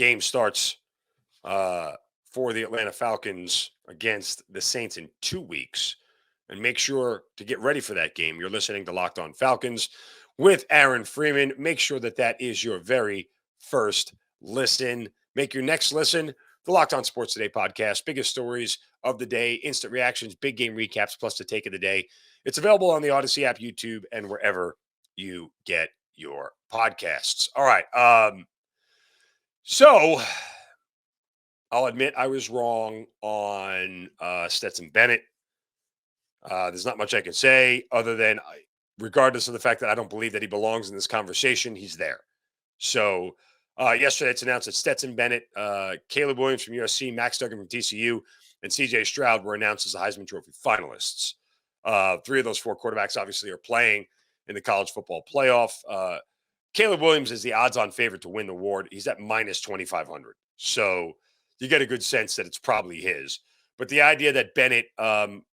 game starts for the Atlanta Falcons against the Saints in 2 weeks. And make sure to get ready for that game. You're listening to Locked On Falcons with Aaron Freeman. Make sure that that is your very first listen. Make your next listen the Locked On Sports Today podcast. Biggest stories of the day, instant reactions, big game recaps, plus the take of the day. It's available on the Odyssey app, YouTube, and wherever you get your podcasts. All right. So I'll admit I was wrong on Stetson Bennett. There's not much I can say other than, regardless of the fact that I don't believe that he belongs in this conversation, he's there. So yesterday it's announced that Stetson Bennett, Caleb Williams from USC, Max Duggan from TCU, and CJ Stroud were announced as the Heisman Trophy finalists. 3 of those 4 quarterbacks obviously are playing in the college football playoff. Caleb Williams is the odds-on favorite to win the award. He's at minus 2,500. So you get a good sense that it's probably his. But the idea that Bennett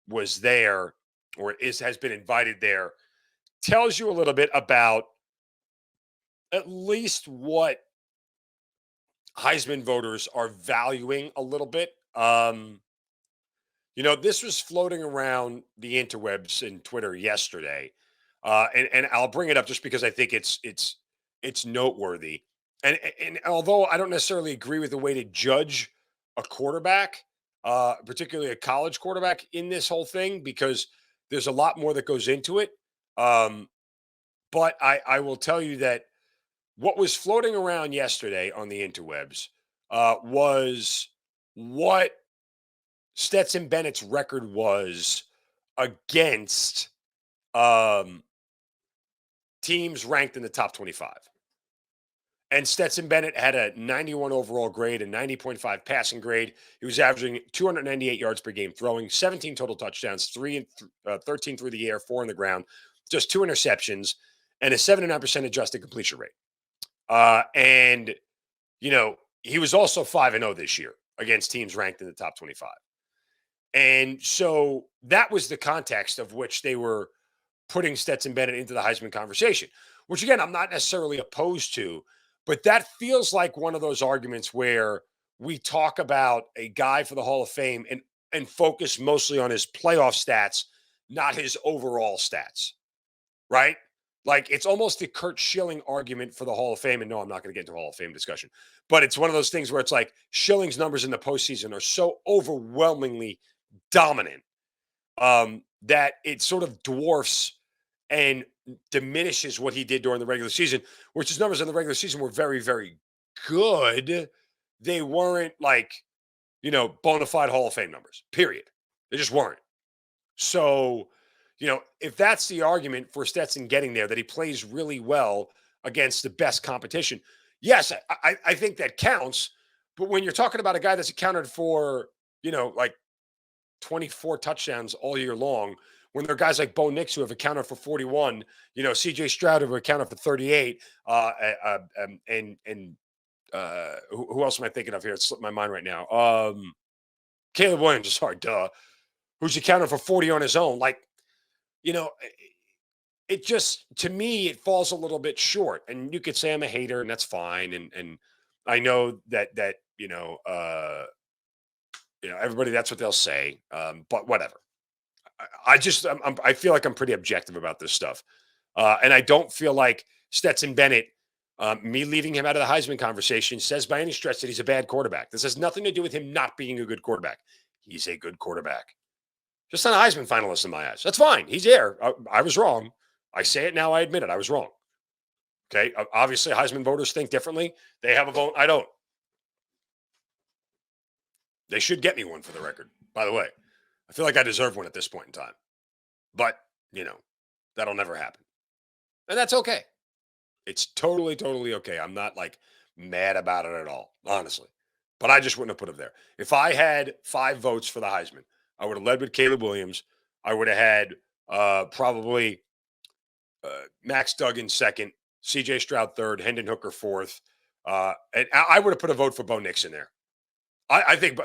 was there or has been invited there tells you a little bit about at least what Heisman voters are valuing a little bit. This was floating around the interwebs and Twitter yesterday. And I'll bring it up just because I think it's noteworthy. And although I don't necessarily agree with the way to judge a quarterback, particularly a college quarterback in this whole thing, because there's a lot more that goes into it. But I will tell you that what was floating around yesterday on the interwebs was what Stetson Bennett's record was against teams ranked in the top 25. And Stetson Bennett had a 91 overall grade, a 90.5 passing grade. He was averaging 298 yards per game throwing, 17 total touchdowns, 13 through the air, 4 on the ground, just 2 interceptions, and a 79% adjusted completion rate. And he was also 5-0 this year against teams ranked in the top 25. And so that was the context of which they were putting Stetson Bennett into the Heisman conversation, which, again, I'm not necessarily opposed to. But that feels like one of those arguments where we talk about a guy for the Hall of Fame and focus mostly on his playoff stats, not his overall stats, right? Like, it's almost the Kurt Schilling argument for the Hall of Fame. And no, I'm not going to get into a Hall of Fame discussion. But it's one of those things where it's like Schilling's numbers in the postseason are so overwhelmingly dominant that it sort of dwarfs and diminishes what he did during the regular season, which his numbers in the regular season were very, very good. They weren't bona fide Hall of Fame numbers, period. They just weren't. So, if that's the argument for Stetson getting there, that he plays really well against the best competition, yes, I think that counts. But when you're talking about a guy that's accounted for, 24 touchdowns all year long, when there are guys like Bo Nix who have accounted for 41, CJ Stroud who accounted for 38, who else am I thinking of here? It slipped my mind right now. Caleb Williams, sorry, who's accounted for 40 on his own. It just, to me, it falls a little bit short. And you could say I'm a hater, and that's fine. And I know that everybody, that's what they'll say. But whatever. I feel like I'm pretty objective about this stuff. And I don't feel like Stetson Bennett, me leaving him out of the Heisman conversation, says by any stretch that he's a bad quarterback. This has nothing to do with him not being a good quarterback. He's a good quarterback. Just not a Heisman finalist in my eyes. That's fine. He's there. I was wrong. I say it now. I admit it. I was wrong. Okay. Obviously, Heisman voters think differently. They have a vote. I don't. They should get me one, for the record, by the way. I feel like I deserve one at this point in time. But, that'll never happen. And that's okay. It's totally, totally okay. I'm not mad about it at all, honestly. But I just wouldn't have put him there. If I had 5 votes for the Heisman, I would have led with Caleb Williams. I would have had probably Max Duggan second, CJ Stroud third, Hendon Hooker fourth. And I would have put a vote for Bo Nix in there. I think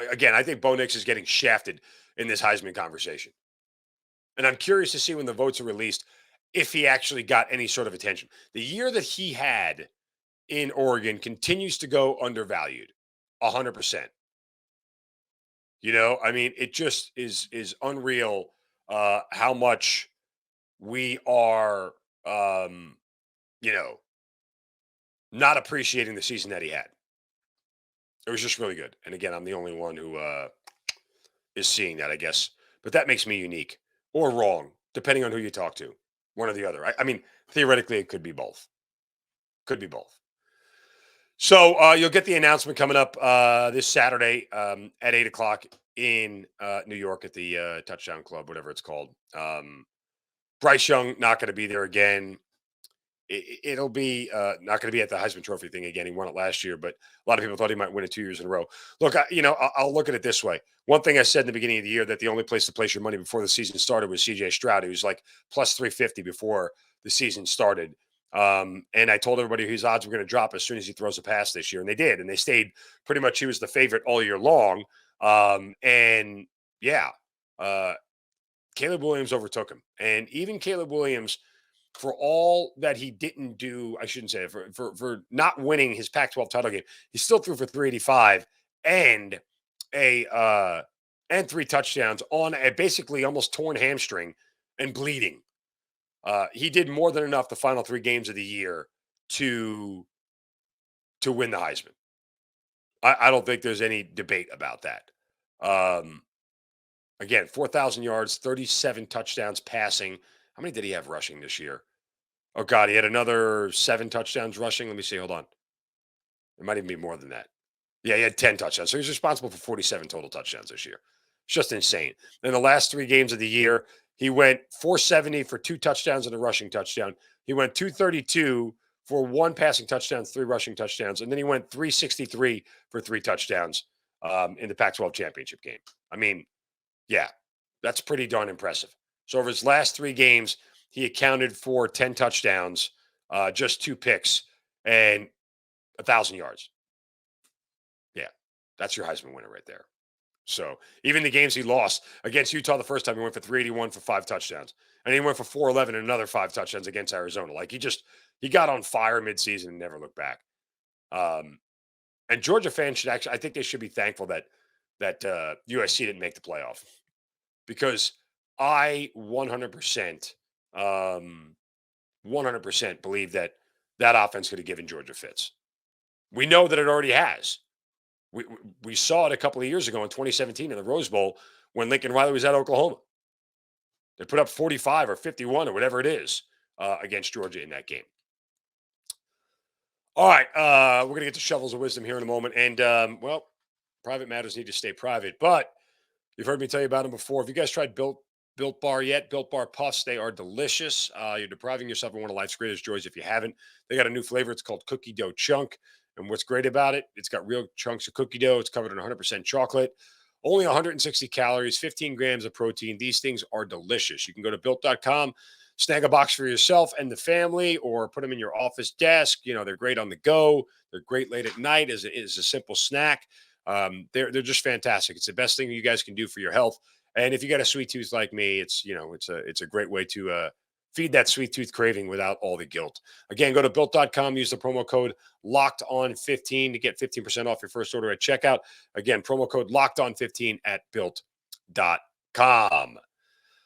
Bo Nix is getting shafted in this Heisman conversation. And I'm curious to see when the votes are released if he actually got any sort of attention. The year that he had in Oregon continues to go undervalued 100%. I mean, it just is unreal how much we are you know, not appreciating the season that he had. It was just really good. And again, I'm the only one who is seeing that, I guess. But that makes me unique or wrong, depending on who you talk to. One or the other. I mean, theoretically, it could be both. Could be both. So you'll get the announcement coming up this Saturday at 8 o'clock in New York at the Touchdown Club, whatever it's called. Bryce Young not going to be there again. It'll be not going to be at the Heisman Trophy thing again. He won it last year, but a lot of people thought he might win it 2 years in a row. Look, I'll look at it this way. One thing I said in the beginning of the year that the only place to place your money before the season started was C.J. Stroud. He was like plus 350 before the season started. And I told everybody his odds were going to drop as soon as he throws a pass this year, and they did, and they stayed pretty much. He was the favorite all year long. And yeah, Caleb Williams overtook him, and even Caleb Williams, for all that he didn't do, I shouldn't say it, for not winning his Pac-12 title game, he still threw for 385 and and 3 touchdowns on a basically almost torn hamstring and bleeding. He did more than enough the final 3 games of the year to win the Heisman. I don't think there's any debate about that. Um, Again, 4,000 yards, 37 touchdowns passing. How many did he have rushing this year? Oh, God, he had another 7 touchdowns rushing. Let me see. Hold on. It might even be more than that. Yeah, he had 10 touchdowns. So he's responsible for 47 total touchdowns this year. It's just insane. In the last 3 games of the year, he went 470 for 2 touchdowns and a rushing touchdown. He went 232 for 1 passing touchdown, 3 rushing touchdowns. And then he went 363 for 3 touchdowns in the Pac-12 championship game. I mean, yeah, that's pretty darn impressive. So over his last 3 games, he accounted for 10 touchdowns, just 2 picks, and 1,000 yards. Yeah, that's your Heisman winner right there. So even the games he lost against Utah the first time, he went for 381 for 5 touchdowns, and he went for 411 and another 5 touchdowns against Arizona. Like he got on fire midseason and never looked back. And Georgia fans should actually, I think they should be thankful that USC didn't make the playoff, because I 100%, 100% believe that offense could have given Georgia fits. We know that it already has. We saw it a couple of years ago in 2017 in the Rose Bowl when Lincoln Riley was at Oklahoma. They put up 45 or 51 or whatever it is against Georgia in that game. All right, we're going to get to Shovels of Wisdom here in a moment. And, well, private matters need to stay private. But you've heard me tell you about them before. If you guys tried Built Bar yet, Built Bar Puffs, they are delicious. You're depriving yourself of one of life's greatest joys if you haven't. They got a new flavor. It's called Cookie Dough Chunk. And what's great about it, it's got real chunks of cookie dough. It's covered in 100% chocolate. Only 160 calories, 15 grams of protein. These things are delicious. You can go to Built.com, snag a box for yourself and the family, or put them in your office desk. They're great on the go. They're great late at night as a simple snack. They're just fantastic. It's the best thing you guys can do for your health. And if you got a sweet tooth like me, it's a great way to feed that sweet tooth craving without all the guilt. Again, go to Built.com, use the promo code LOCKEDON15 to get 15% off your first order at checkout. Again, promo code LOCKEDON15 at Built.com.